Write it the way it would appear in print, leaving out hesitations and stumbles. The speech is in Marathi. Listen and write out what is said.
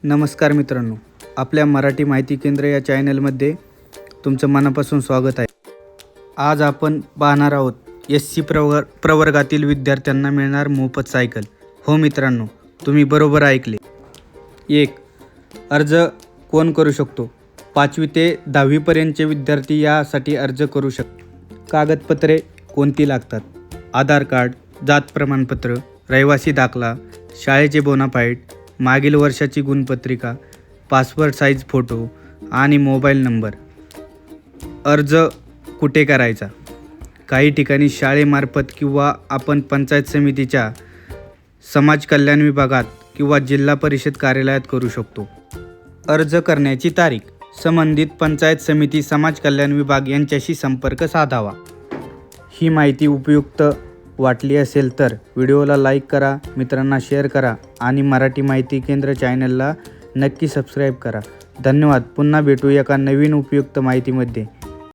नमस्कार मित्रांनो, आपल्या मराठी माहिती केंद्र या चॅनलमध्ये तुमचं मनापासून स्वागत आहे. आज आपण पाहणार आहोत SC प्रवर्गातील विद्यार्थ्यांना मिळणार मोफत सायकल. हो मित्रांनो, तुम्ही बरोबर ऐकले. 1. अर्ज कोण करू शकतो? 5वी ते 10वीपर्यंतचे विद्यार्थी यासाठी अर्ज करू शकतात. कागदपत्रे कोणती लागतात? आधार कार्ड, जात प्रमाणपत्र, रहिवासी दाखला, शाळेचे बोनाफाईड, मागील वर्षाची गुणपत्रिका, पासपोर्ट साईज फोटो आणि मोबाईल नंबर. अर्ज कुठे करायचा? काही ठिकाणी शाळेमार्फत किंवा आपण पंचायत समितीच्या समाज कल्याण विभागात किंवा जिल्हा परिषद कार्यालयात करू शकतो. अर्ज करण्याची तारीख: संबंधित पंचायत समिती, समाज कल्याण विभाग यांच्याशी संपर्क साधावा. ही माहिती उपयुक्त वाटली असेल तर व्हिडिओला लाईक करा, मित्रांना शेअर करा आणि मराठी माहिती केंद्र चॅनलला नक्की सबस्क्राईब करा. धन्यवाद. पुन्हा भेटू एका नवीन उपयुक्त माहितीमध्ये.